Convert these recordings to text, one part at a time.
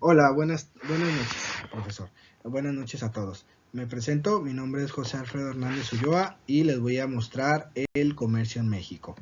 Hola, buenas noches, profesor. Buenas noches a todos. Me presento, mi nombre es José Alfredo Hernández Ulloa y les voy a mostrar el comercio en México.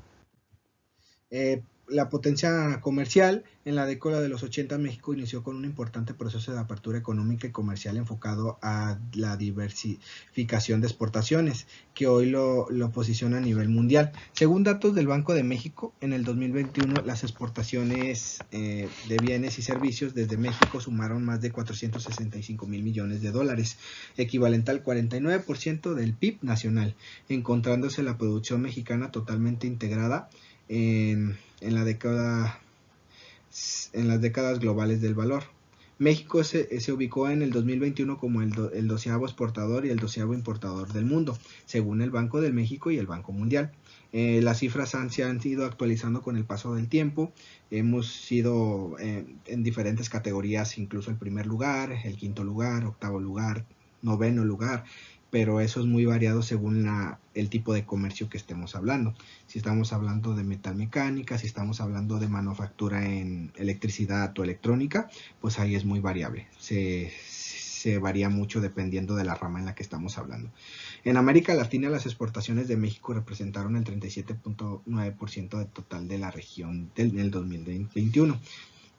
La potencia comercial en la década de los 80 México inició con un importante proceso de apertura económica y comercial enfocado a la diversificación de exportaciones, que hoy lo posiciona a nivel mundial. Según datos del Banco de México, en el 2021 las exportaciones de bienes y servicios desde México sumaron más de 465 mil millones de dólares, equivalente al 49% del PIB nacional, encontrándose la producción mexicana totalmente integrada en las décadas globales del valor. México se ubicó en el 2021 como el 12º exportador y el 12º importador del mundo, según el Banco de México y el Banco Mundial. Las cifras se han ido actualizando con el paso del tiempo. Hemos sido en diferentes categorías, incluso el primer lugar, el quinto lugar, octavo lugar, noveno lugar, pero eso es muy variado según el tipo de comercio que estemos hablando. Si estamos hablando de metalmecánica, si estamos hablando de manufactura en electricidad o electrónica, pues ahí es muy variable. Se varía mucho dependiendo de la rama en la que estamos hablando. En América Latina, las exportaciones de México representaron el 37.9% del total de la región en el 2021.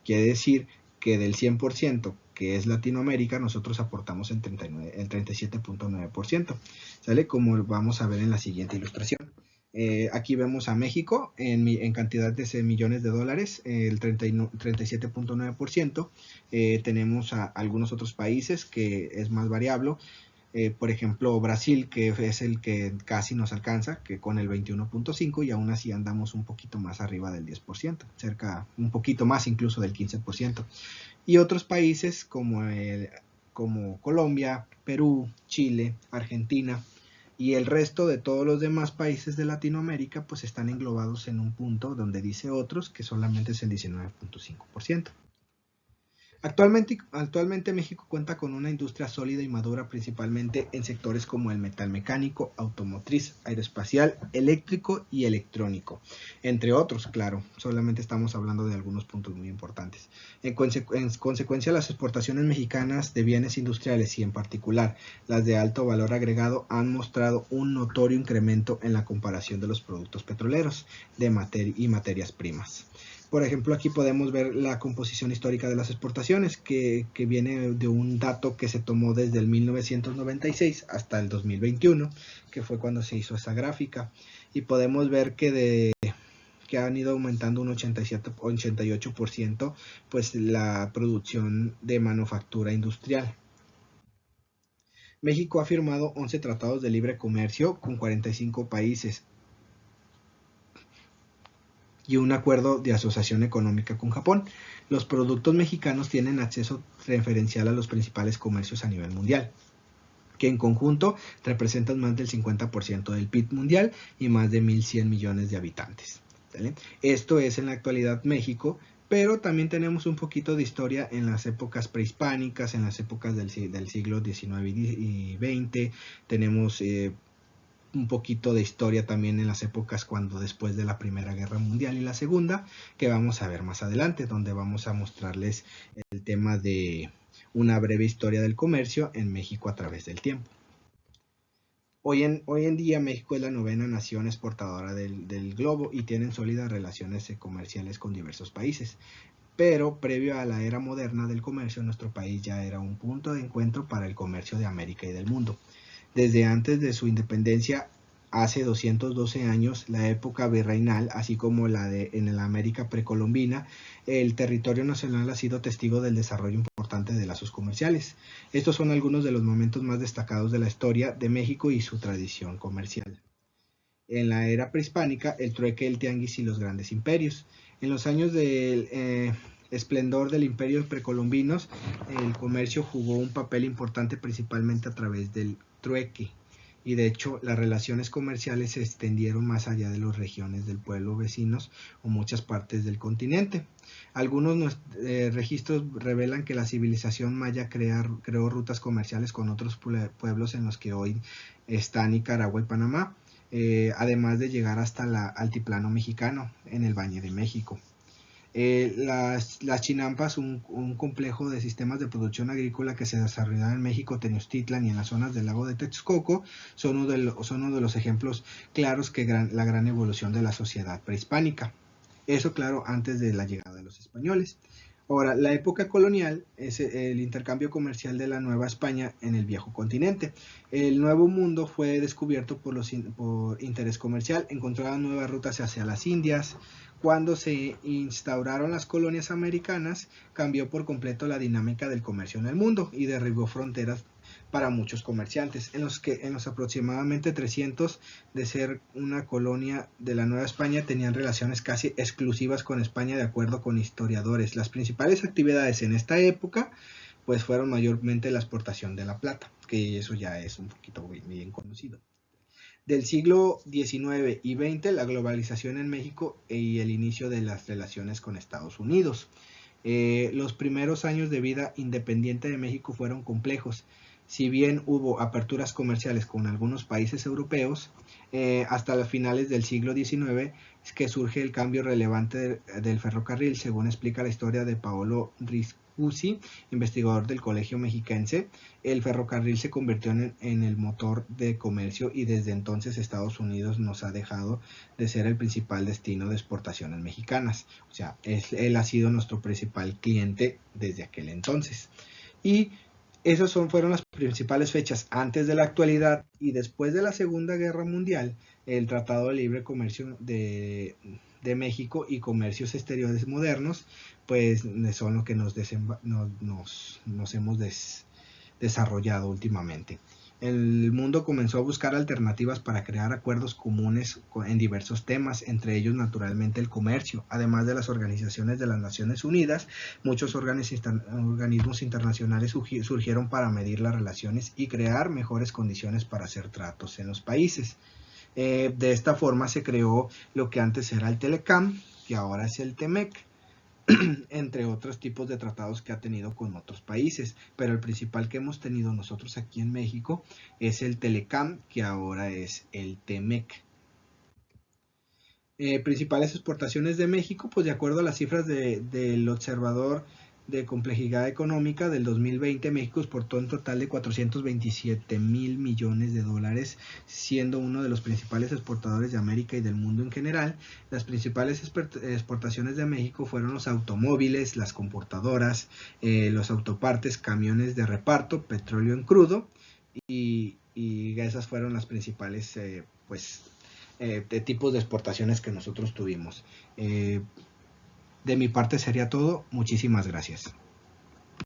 Quiere decir que del 100% que es Latinoamérica, nosotros aportamos el 37.9%. ¿Sale? Como vamos a ver en la siguiente ilustración. Aquí vemos a México en cantidad de millones de dólares, el 37.9%. Tenemos a algunos otros países que es más variable. Por ejemplo, Brasil, que es el que casi nos alcanza, que con el 21.5%, y aún así andamos un poquito más arriba del 10%, cerca, un poquito más incluso del 15%. Y otros países como Colombia, Perú, Chile, Argentina y el resto de todos los demás países de Latinoamérica, pues están englobados en un punto donde dice otros, que solamente es el 19.5%. Actualmente México cuenta con una industria sólida y madura principalmente en sectores como el metalmecánico, automotriz, aeroespacial, eléctrico y electrónico, entre otros, claro, solamente estamos hablando de algunos puntos muy importantes. En consecuencia, las exportaciones mexicanas de bienes industriales y en particular las de alto valor agregado han mostrado un notorio incremento en la comparación de los productos petroleros y materias primas. Por ejemplo, aquí podemos ver la composición histórica de las exportaciones, que viene de un dato que se tomó desde el 1996 hasta el 2021, que fue cuando se hizo esa gráfica. Y podemos ver que han ido aumentando un 88% pues la producción de manufactura industrial. México ha firmado 11 tratados de libre comercio con 45 países y un acuerdo de asociación económica con Japón. Los productos mexicanos tienen acceso preferencial a los principales comercios a nivel mundial, que en conjunto representan más del 50% del PIB mundial y más de 1.100 millones de habitantes. ¿Vale? Esto es en la actualidad México, pero también tenemos un poquito de historia en las épocas prehispánicas, en las épocas del siglo XIX y XX. Tenemos un poquito de historia también en las épocas cuando después de la Primera Guerra Mundial y la Segunda, que vamos a ver más adelante, donde vamos a mostrarles el tema de una breve historia del comercio en México a través del tiempo. Hoy en día México es la novena nación exportadora del globo y tienen sólidas relaciones comerciales con diversos países. Pero previo a la era moderna del comercio, nuestro país ya era un punto de encuentro para el comercio de América y del mundo. Desde antes de su independencia, hace 212 años, la época virreinal, así como en la América precolombina, el territorio nacional ha sido testigo del desarrollo importante de lazos comerciales. Estos son algunos de los momentos más destacados de la historia de México y su tradición comercial. En la era prehispánica, el trueque, el tianguis y los grandes imperios. En los años del esplendor del imperio precolombinos, el comercio jugó un papel importante principalmente a través del trueque. Y de hecho, las relaciones comerciales se extendieron más allá de las regiones del pueblo vecinos o muchas partes del continente. Algunos registros revelan que la civilización maya creó rutas comerciales con otros pueblos en los que hoy están Nicaragua y Panamá, además de llegar hasta el altiplano mexicano en el Valle de México. Las chinampas, un complejo de sistemas de producción agrícola que se desarrollaron en México, Tenochtitlan y en las zonas del lago de Texcoco, son uno de los ejemplos claros que la gran evolución de la sociedad prehispánica. Eso, claro, antes de la llegada de los españoles. Ahora, la época colonial es el intercambio comercial de la Nueva España en el viejo continente. El Nuevo Mundo fue descubierto por interés comercial, encontraron nuevas rutas hacia las Indias. Cuando se instauraron las colonias americanas, cambió por completo la dinámica del comercio en el mundo y derribó fronteras para muchos comerciantes, en los aproximadamente 300 de ser una colonia de la Nueva España tenían relaciones casi exclusivas con España de acuerdo con historiadores. Las principales actividades en esta época pues fueron mayormente la exportación de la plata, que eso ya es un poquito bien conocido. Del siglo XIX y XX, la globalización en México y el inicio de las relaciones con Estados Unidos. Los primeros años de vida independiente de México fueron complejos. Si bien hubo aperturas comerciales con algunos países europeos, hasta las finales del siglo XIX es que surge el cambio relevante del ferrocarril, según explica la historia de Paolo Riscusi, investigador del Colegio Mexiquense. El ferrocarril se convirtió en el motor de comercio y desde entonces Estados Unidos nos ha dejado de ser el principal destino de exportaciones mexicanas. O sea, él ha sido nuestro principal cliente desde aquel entonces. Y esas fueron las principales fechas antes de la actualidad y después de la Segunda Guerra Mundial. El Tratado de Libre Comercio de México y comercios exteriores modernos, pues son lo que nos hemos desarrollado últimamente. El mundo comenzó a buscar alternativas para crear acuerdos comunes en diversos temas, entre ellos naturalmente el comercio. Además de las organizaciones de las Naciones Unidas, muchos organismos internacionales surgieron para medir las relaciones y crear mejores condiciones para hacer tratos en los países. De esta forma se creó lo que antes era el Telecam, que ahora es el TEMEC, entre otros tipos de tratados que ha tenido con otros países, pero el principal que hemos tenido nosotros aquí en México es el Telecam, que ahora es el TEMEC. Principales exportaciones de México, pues de acuerdo a las cifras del Observador de Complejidad Económica del 2020, México exportó un total de 427 mil millones de dólares, siendo uno de los principales exportadores de América y del mundo en general. Las principales exportaciones de México fueron los automóviles, las computadoras, los autopartes, camiones de reparto, petróleo en crudo, y esas fueron las principales de tipos de exportaciones que nosotros tuvimos. De mi parte sería todo. Muchísimas gracias.